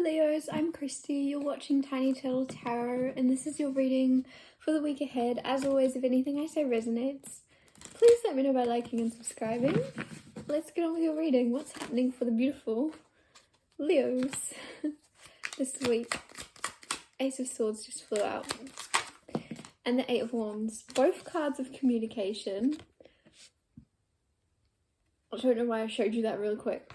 Leos, I'm Christy, you're watching Tiny Turtle Tarot, and this is your reading for the week ahead. As always, if anything I say resonates, please let me know by liking and subscribing. Let's get on with your reading. What's happening for the beautiful Leos this week? Ace of Swords just flew out, and the Eight of Wands, both cards of communication. I don't know why I showed you that real quick.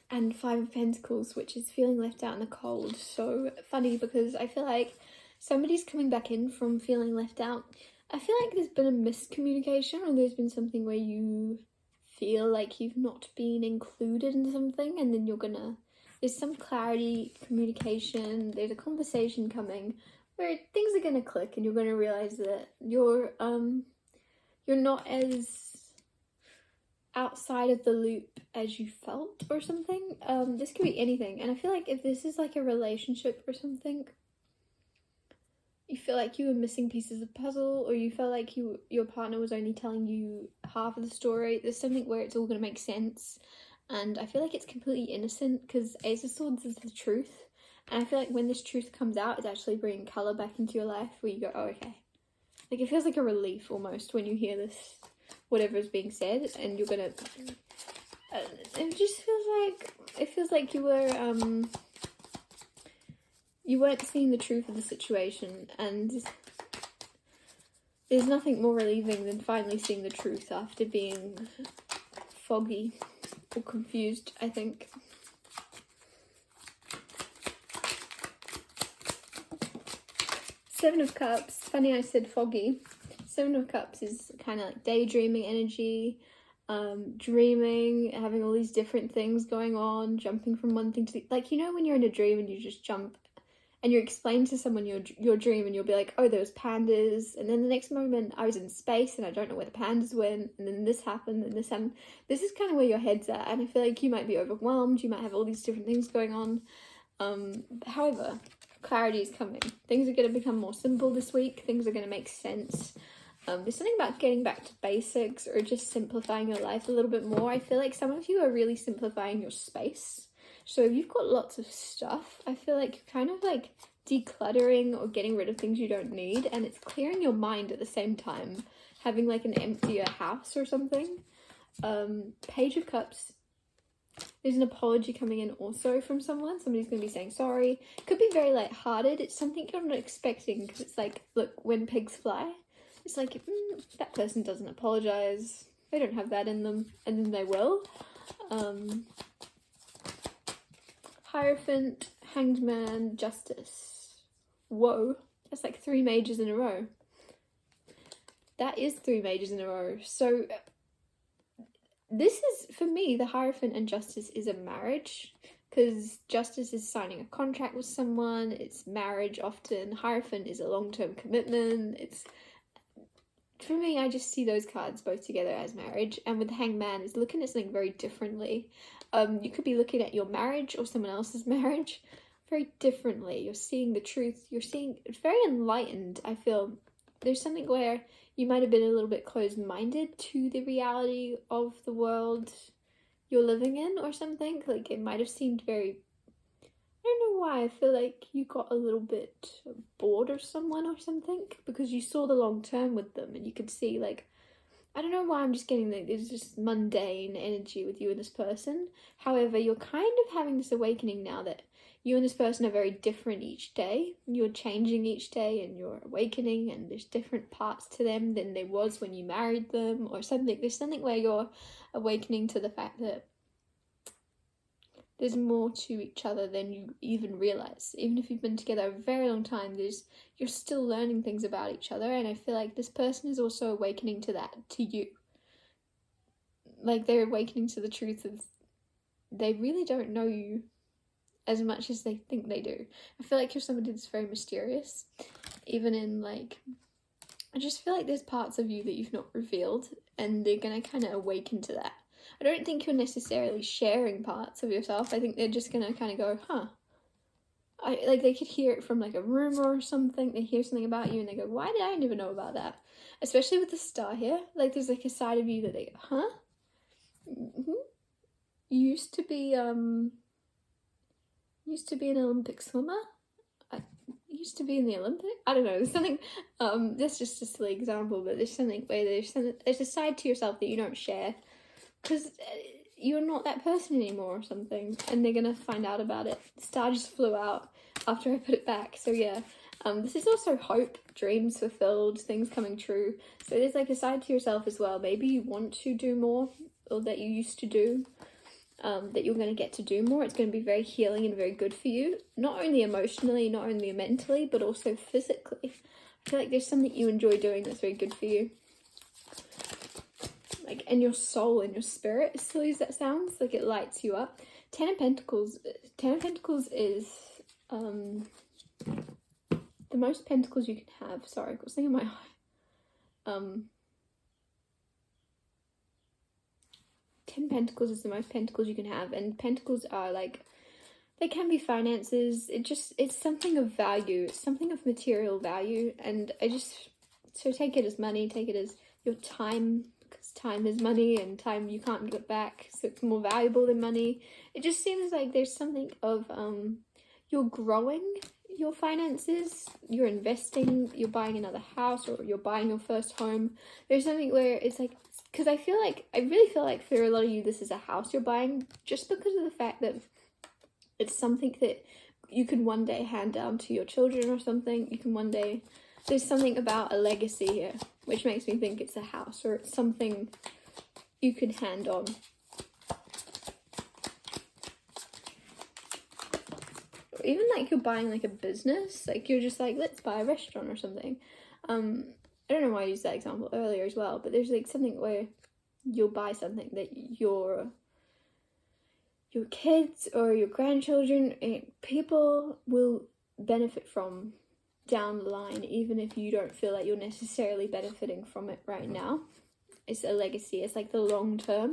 And Five of Pentacles, which is feeling left out in the cold. So funny because I feel like somebody's coming back in from feeling left out. I feel like there's been a miscommunication, or there's been something where you feel like you've not been included in something, and then there's some clarity, communication, there's a conversation coming where things are gonna click and you're gonna realize that you're not as outside of the loop as you felt or something. This could be anything, and I feel like if this is like a relationship or something, you feel like you were missing pieces of puzzle, or you felt like your partner was only telling you half of the story. There's something where it's all going to make sense, and I feel like it's completely innocent because Ace of Swords is the truth, and I feel like when this truth comes out, it's actually bringing colour back into your life where you go, oh, okay. Like, it feels like a relief almost when you hear this, whatever is being said, and you're gonna it just feels like you weren't seeing the truth of the situation, and there's nothing more relieving than finally seeing the truth after being foggy or confused, I think. Seven of Cups, funny I said foggy. Seven of Cups is kind of like daydreaming energy, dreaming, having all these different things going on, jumping from one thing to the, like, you know when you're in a dream and you just jump and you explain to someone your dream and you'll be like, oh, there was pandas, and then the next moment I was in space and I don't know where the pandas went, and then this happened and this happened. This is kind of where your head's at, and I feel like you might be overwhelmed, you might have all these different things going on. However, clarity is coming. Things are going to become more simple this week. Things are going to make sense. There's something about getting back to basics or just simplifying your life a little bit more. I feel like some of you are really simplifying your space. So if you've got lots of stuff, I feel like you're kind of like decluttering or getting rid of things you don't need, and it's clearing your mind at the same time, having like an emptier house or something. Page of Cups. There's an apology coming in also from someone. Somebody's going to be saying sorry. Could be very light-hearted. It's something you're not expecting, because it's like, look, when pigs fly, it's like, that person doesn't apologize. They don't have that in them, and then they will. Hierophant, Hanged Man, Justice. Whoa, that's like 3 majors in a row. That is 3 majors in a row. So this is, for me, the Hierophant and Justice is a marriage, because Justice is signing a contract with someone. It's marriage often. Hierophant is a long-term commitment. It's, for me, I just see those cards both together as marriage, and with the Hanged Man is looking at something very differently. You could be looking at your marriage or someone else's marriage very differently. You're seeing the truth. You're seeing, it's very enlightened, I feel. There's something where you might have been a little bit closed-minded to the reality of the world you're living in or something. Like, it might have seemed very, I don't know why, I feel like you got a little bit bored of someone or something, because you saw the long term with them and you could see, like, I don't know why I'm just getting like, there's just mundane energy with you and this person. However, you're kind of having this awakening now that you and this person are very different each day. You're changing each day and you're awakening, and there's different parts to them than there was when you married them or something. There's something where you're awakening to the fact that there's more to each other than you even realize. Even if you've been together a very long time, you're still learning things about each other, and I feel like this person is also awakening to that, to you. Like, they're awakening to the truth of they really don't know you as much as they think they do. I feel like you're somebody that's very mysterious, even in, like, I just feel like there's parts of you that you've not revealed, and they're gonna kind of awaken to that. I don't think you're necessarily sharing parts of yourself. I think they're just gonna kind of go, huh. Like, they could hear it from like a rumor or something. They hear something about you and they go, why did I never know about that? Especially with the star here. Like, there's like a side of you that they go, huh? You used to be used to be an Olympic swimmer. I used to be in the Olympics. I don't know. There's something. That's just a silly example, but there's something where there's a side to yourself that you don't share because you're not that person anymore or something, and they're gonna find out about it. The star just flew out after I put it back. So yeah. This is also hope, dreams fulfilled, things coming true. So there's like a side to yourself as well. Maybe you want to do more, or that you used to do, that you're going to get to do more. It's going to be very healing and very good for you. Not only emotionally, not only mentally, but also physically. I feel like there's something you enjoy doing that's very good for you. Like, and your soul and your spirit, as silly as that sounds, like it lights you up. Ten of Pentacles is, the most pentacles you can have. Sorry, I've got something in my eye. 10 pentacles is the most pentacles you can have, and pentacles are like, they can be finances. It's something of value. It's something of material value, and so take it as money, take it as your time, because time is money, and time you can't get back, so it's more valuable than money. It just seems like there's something of, you're growing your finances, you're investing, you're buying another house, or you're buying your first home. There's something where it's like, because I really feel like for a lot of you this is a house you're buying, just because of the fact that it's something that you can one day hand down to your children or something. You can one day, there's something about a legacy here, which makes me think it's a house, or it's something you can hand on. Even like you're buying like a business, like you're just like, let's buy a restaurant or something. I don't know why I used that example earlier as well, but there's like something where you'll buy something that your kids or your grandchildren, people will benefit from down the line, even if you don't feel like you're necessarily benefiting from it right now. It's a legacy. It's like the long term.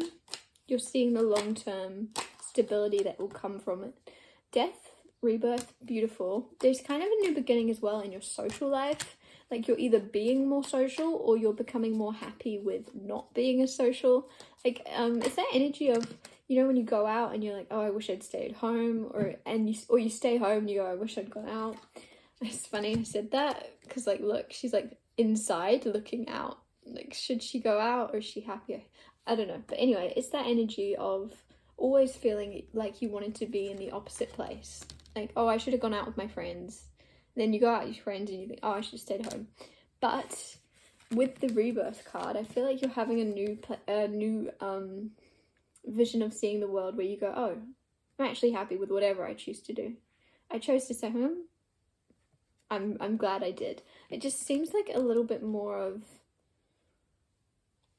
You're seeing the long term stability that will come from it. Death, rebirth, beautiful. There's kind of a new beginning as well in your social life. Like you're either being more social, or you're becoming more happy with not being as social. Like it's that energy of, you know, when you go out and you're like, oh, I wish I'd stayed home, or you stay home and you go, I wish I'd gone out. It's funny I said that, because like, look, she's like inside looking out. Like, should she go out, or is she happier? I don't know. But anyway, it's that energy of always feeling like you wanted to be in the opposite place. Like, oh, I should have gone out with my friends. Then you go out with your friends and you think, oh, I should have stayed home. But with the rebirth card, I feel like you're having a new vision of seeing the world, where you go, oh, I'm actually happy with whatever I choose to do. I chose to stay home. I'm glad I did. It just seems like a little bit more of,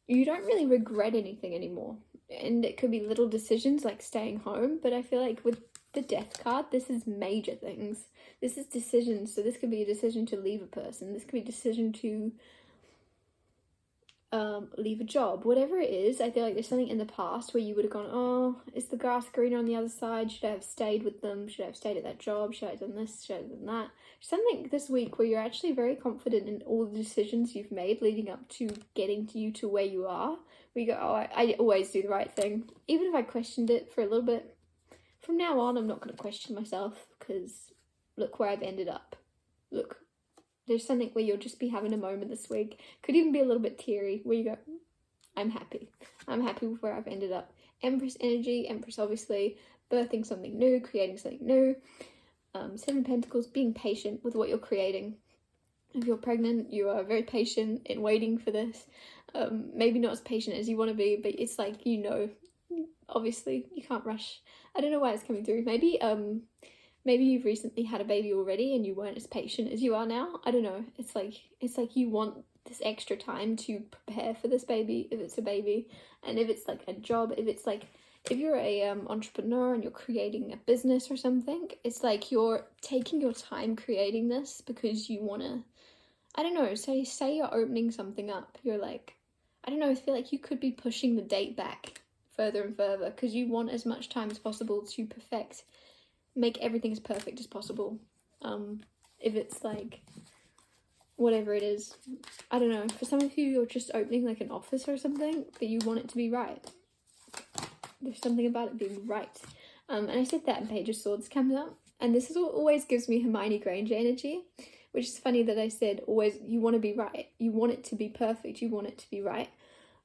you don't really regret anything anymore. And it could be little decisions like staying home, but I feel like with the death card, this is major things. This is decisions. So this could be a decision to leave a person. This could be a decision to leave a job. Whatever it is, I feel like there's something in the past where you would have gone, oh, is the grass greener on the other side? Should I have stayed with them? Should I have stayed at that job? Should I have done this? Should I have done that? Something this week where you're actually very confident in all the decisions you've made leading up to getting you to where you are. Where you go, oh, I always do the right thing. Even if I questioned it for a little bit, from now on, I'm not going to question myself, because look where I've ended up. Look, there's something where you'll just be having a moment this week. Could even be a little bit teary, where you go, I'm happy. I'm happy with where I've ended up. Empress energy, Empress obviously, birthing something new, creating something new. Seven of Pentacles, being patient with what you're creating. If you're pregnant, you are very patient in waiting for this. Maybe not as patient as you want to be, but it's like, you know, obviously you can't rush. I don't know why it's coming through. Maybe you've recently had a baby already and you weren't as patient as you are now. I don't know. It's like you want this extra time to prepare for this baby, if it's a baby, and if it's like a job, if you're a entrepreneur and you're creating a business or something, it's like you're taking your time creating this because you want to, I don't know, say you're opening something up. You're like, I don't know, I feel like you could be pushing the date back further and further because you want as much time as possible to make everything as perfect as possible. If it's like, whatever it is, I don't know, for some of you, you're just opening like an office or something, but you want it to be right. There's something about it being right. And I said that in Page of Swords comes up. And this is what always gives me Hermione Granger energy, which is funny that I said always, you want to be right. You want it to be perfect. You want it to be right.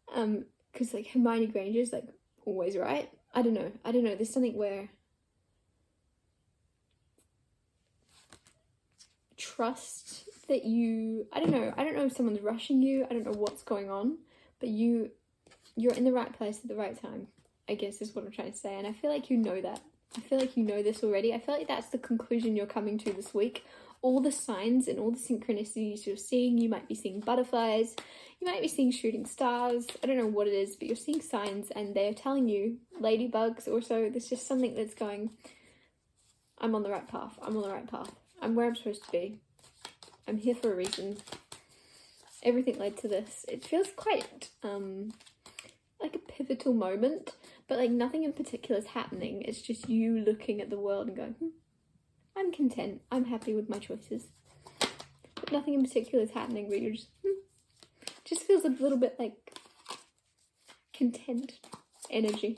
Because like Hermione Granger is like always right. I don't know. There's something where trust that you, I don't know if someone's rushing you. I don't know what's going on, but you're in the right place at the right time, I guess is what I'm trying to say. And I feel like you know that. I feel like you know this already. I feel like that's the conclusion you're coming to this week. All the signs and all the synchronicities you're seeing. You might be seeing butterflies. You might be seeing shooting stars. I don't know what it is, but you're seeing signs and they're telling you, ladybugs also, there's just something that's going, I'm on the right path. I'm on the right path. I'm where I'm supposed to be. I'm here for a reason. Everything led to this. It feels quite like a pivotal moment, but like nothing in particular is happening. It's just you looking at the world and going, I'm content. I'm happy with my choices. But nothing in particular is happening, but you're just feels a little bit like content energy.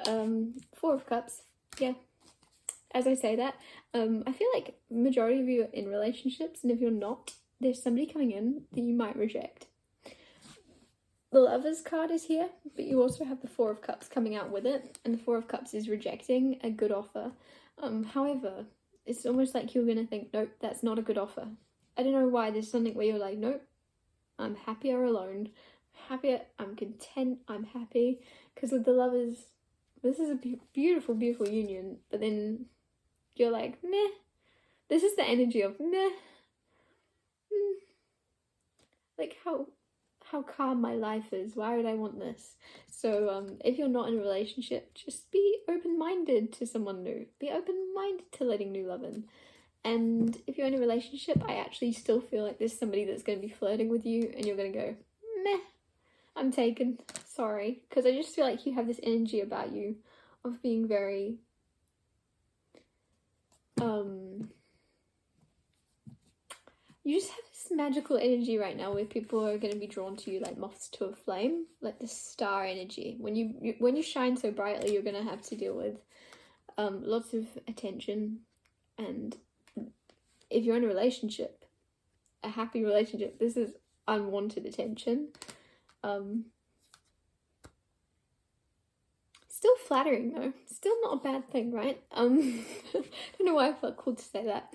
Four of Cups. Yeah. As I say that, I feel like majority of you are in relationships, and if you're not, there's somebody coming in that you might reject. The Lovers card is here, but you also have the Four of Cups coming out with it, and the Four of Cups is rejecting a good offer. However, it's almost like you're gonna think, nope, that's not a good offer. I don't know why, there's something where you're like, nope, I'm happier alone, I'm content, I'm happy, because with the Lovers, this is a beautiful, beautiful union, but then you're like, meh. This is the energy of meh. Like how calm my life is. Why would I want this? So if you're not in a relationship, just be open-minded to someone new. Be open-minded to letting new love in. And if you're in a relationship, I actually still feel like there's somebody that's going to be flirting with you and you're going to go, meh, I'm taken, sorry. Because I just feel like you have this energy about you of being very you just have this magical energy right now where people are going to be drawn to you like moths to a flame, like the star energy. When you shine so brightly, you're going to have to deal with lots of attention, and if you're in a relationship, a happy relationship, this is unwanted attention. Still flattering though, still not a bad thing, right? I don't know why I felt cool to say that.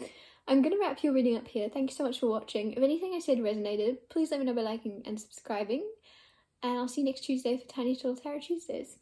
I'm going to wrap your reading up here. Thank you so much for watching. If anything I said resonated, please let me know by liking and subscribing. And I'll see you next Tuesday for Tiny Little Tarot Tuesdays.